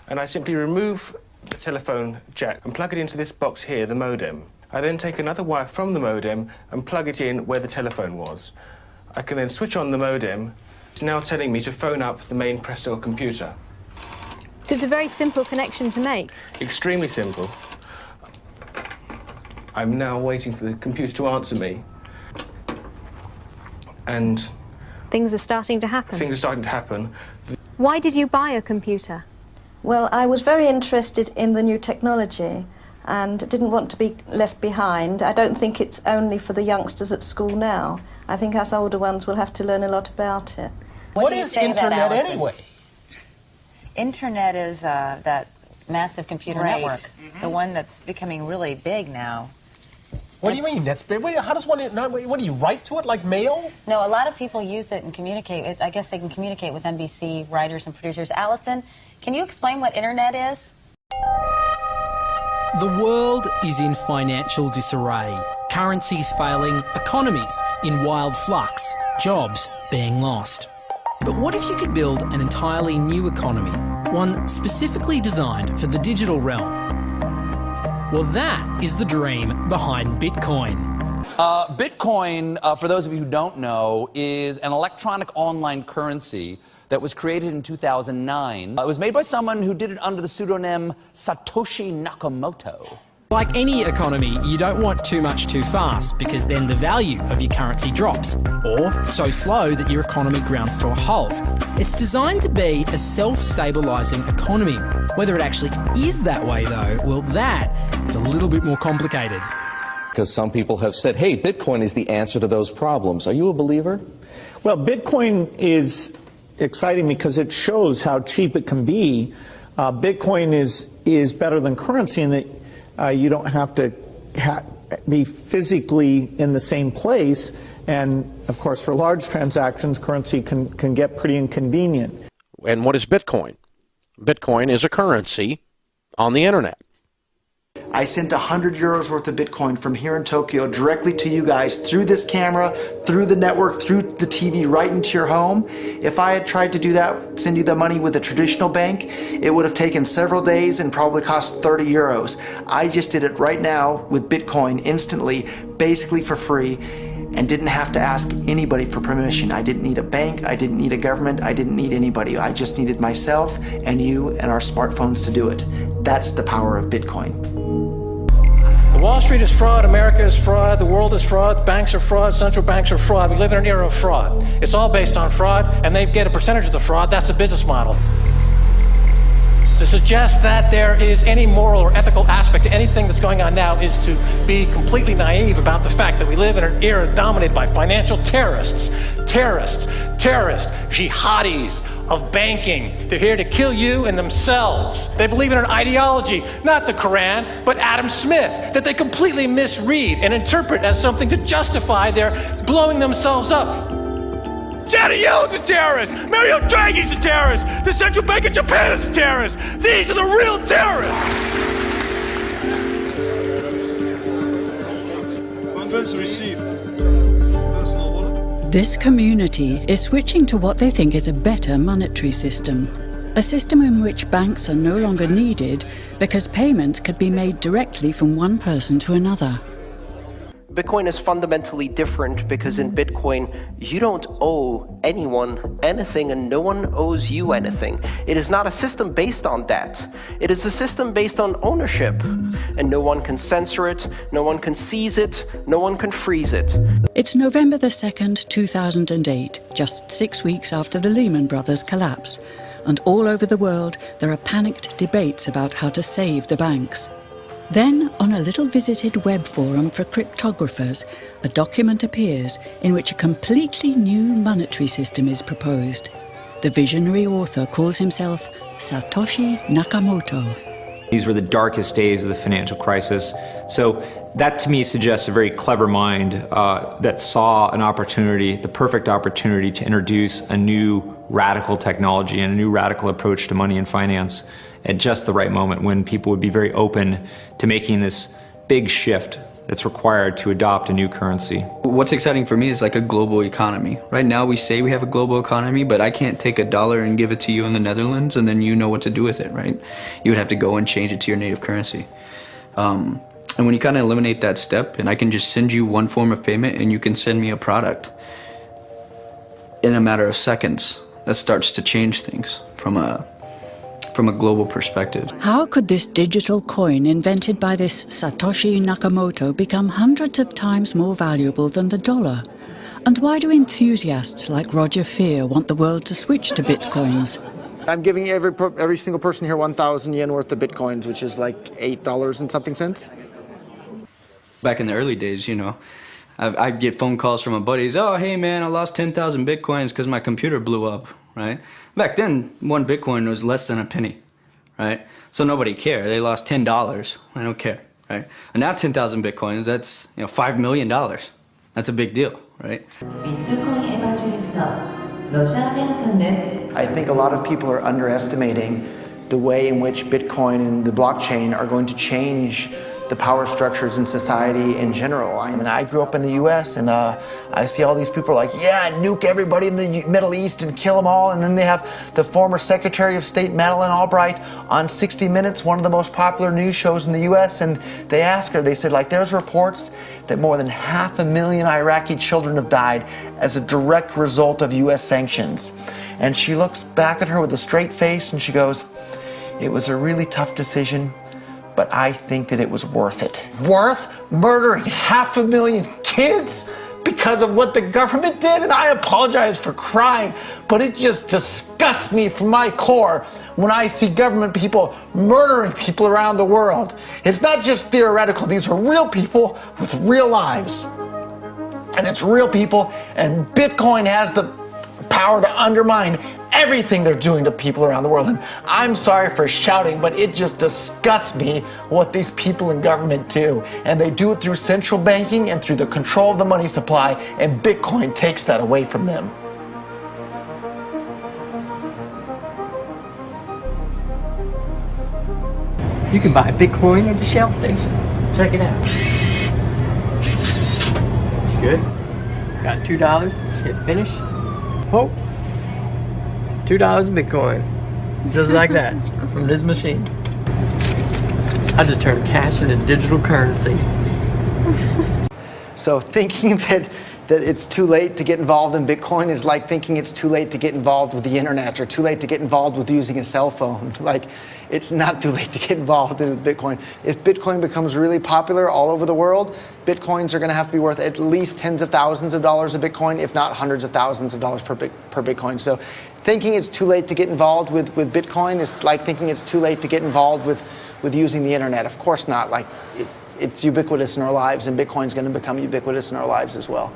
and I simply remove the telephone jack and plug it into this box here, the modem. I then take another wire from the modem and plug it in where the telephone was. I can then switch on the modem. It's now telling me to phone up the main press cell computer. So it's a very simple connection to make. Extremely simple. I'm now waiting for the computer to answer me. And things are starting to happen. Things are starting to happen. Why did you buy a computer? Well, I was very interested in the new technology and didn't want to be left behind. I don't think it's only for the youngsters at school now. I think us older ones will have to learn a lot about it. What is Internet anyway? Internet is that massive computer network, the one that's becoming really big now. What do you mean? That's big? How does one? What do you write to it like mail? No, a lot of people use it and communicate. I guess they can communicate with NBC writers and producers. Allison, can you explain what Internet is? The world is in financial disarray. Currencies failing, economies in wild flux, jobs being lost. But what if you could build an entirely new economy, one specifically designed for the digital realm? Well, that is the dream behind Bitcoin. Bitcoin, for those of you who don't know, is an electronic online currency that was created in 2009. It was made by someone who did it under the pseudonym Satoshi Nakamoto. Like any economy, you don't want too much too fast, because then the value of your currency drops, or so slow that your economy grounds to a halt. It's designed to be a self-stabilising economy. Whether it actually is that way, though, well, that is a little bit more complicated. Because some people have said, hey, Bitcoin is the answer to those problems. Are you a believer? Well, Bitcoin is exciting because it shows how cheap it can be. Bitcoin is better than currency in that you don't have to be physically in the same place, and of course for large transactions currency can get pretty inconvenient. And what is Bitcoin? Bitcoin is a currency on the internet. I sent 100 euros worth of Bitcoin from here in Tokyo directly to you guys through this camera, through the network, through the TV, right into your home. If I had tried to do that, send you the money with a traditional bank, it would have taken several days and probably cost 30 euros. I just did it right now with Bitcoin instantly, basically for free, and didn't have to ask anybody for permission. I didn't need a bank, I didn't need a government, I didn't need anybody. I just needed myself and you and our smartphones to do it. That's the power of Bitcoin. Wall Street is fraud, America is fraud, the world is fraud, banks are fraud, central banks are fraud. We live in an era of fraud. It's all based on fraud, and they get a percentage of the fraud. That's the business model. To suggest that there is any moral or ethical aspect to anything that's going on now is to be completely naive about the fact that we live in an era dominated by financial terrorists, jihadis of banking. They're here to kill you and themselves. They believe in an ideology, not the Quran, but Adam Smith, that they completely misread and interpret as something to justify their blowing themselves up. Janet Yellen's a terrorist! Mario Draghi's a terrorist! The Central Bank of Japan is a terrorist! These are the real terrorists! Funds received. This community is switching to what they think is a better monetary system. A system in which banks are no longer needed because payments could be made directly from one person to another. Bitcoin is fundamentally different because in Bitcoin, you don't owe anyone anything and no one owes you anything. It is not a system based on debt. It is a system based on ownership. And no one can censor it, no one can seize it, no one can freeze it. It's November the 2nd, 2008, just 6 weeks after the Lehman Brothers collapse. And all over the world, there are panicked debates about how to save the banks. Then, on a little visited web forum for cryptographers, a document appears in which a completely new monetary system is proposed. The visionary author calls himself Satoshi Nakamoto. These were the darkest days of the financial crisis. So that to me suggests a very clever mind that saw an opportunity, the perfect opportunity to introduce a new radical technology and a new radical approach to money and finance at just the right moment when people would be very open to making this big shift that's required to adopt a new currency. What's exciting for me is like a global economy. Right now we say we have a global economy, but I can't take $1 and give it to you in the Netherlands and then you know what to do with it, right? You would have to go and change it to your native currency. And when you kind of eliminate that step, and I can just send you one form of payment and you can send me a product in a matter of seconds, that starts to change things from a global perspective. How could this digital coin invented by this Satoshi Nakamoto become hundreds of times more valuable than the dollar? And why do enthusiasts like Roger Fear want the world to switch to bitcoins? I'm giving every single person here 1,000 yen worth of bitcoins, which is like $8 and something cents. Back in the early days, you know, I'd get phone calls from my buddies, oh, hey man, I lost 10,000 bitcoins because my computer blew up, right? Back then, one bitcoin was less than a penny, right? So nobody cared. They lost $10. I don't care, right? And now 10,000 bitcoins, that's, you know, $5 million. That's a big deal, right? I think a lot of people are underestimating the way in which Bitcoin and the blockchain are going to change the power structures in society in general. I mean, I grew up in the US and I see all these people like, yeah, nuke everybody in the Middle East and kill them all. And then they have the former Secretary of State Madeleine Albright on 60 Minutes, one of the most popular news shows in the US. And they asked her, they said, like, there's reports that more than 500,000 Iraqi children have died as a direct result of US sanctions. And she looks back at her with a straight face and she goes, it was a really tough decision, but I think that it was worth it. Worth murdering 500,000 kids because of what the government did? And I apologize for crying, but it just disgusts me from my core when I see government people murdering people around the world. It's not just theoretical. These are real people with real lives. And it's real people, and Bitcoin has the power to undermine everything they're doing to people around the world. And I'm sorry for shouting, but it just disgusts me what these people in government do. And they do it through central banking and through the control of the money supply, and Bitcoin takes that away from them. You can buy Bitcoin at the Shell station. Check it out. Good. Got $2. Hit finish. Oh. $2 Bitcoin. Just like that. From this machine. I just turned cash into digital currency. So thinking that it's too late to get involved in Bitcoin is like thinking it's too late to get involved with the internet or too late to get involved with using a cell phone. Like, it's not too late to get involved in Bitcoin. If Bitcoin becomes really popular all over the world, Bitcoins are going to have to be worth at least tens of thousands of dollars a Bitcoin, if not hundreds of thousands of dollars per Bitcoin. So thinking it's too late to get involved with Bitcoin is like thinking it's too late to get involved with using the internet. Of course not. Like, it's ubiquitous in our lives, and Bitcoin's going to become ubiquitous in our lives as well.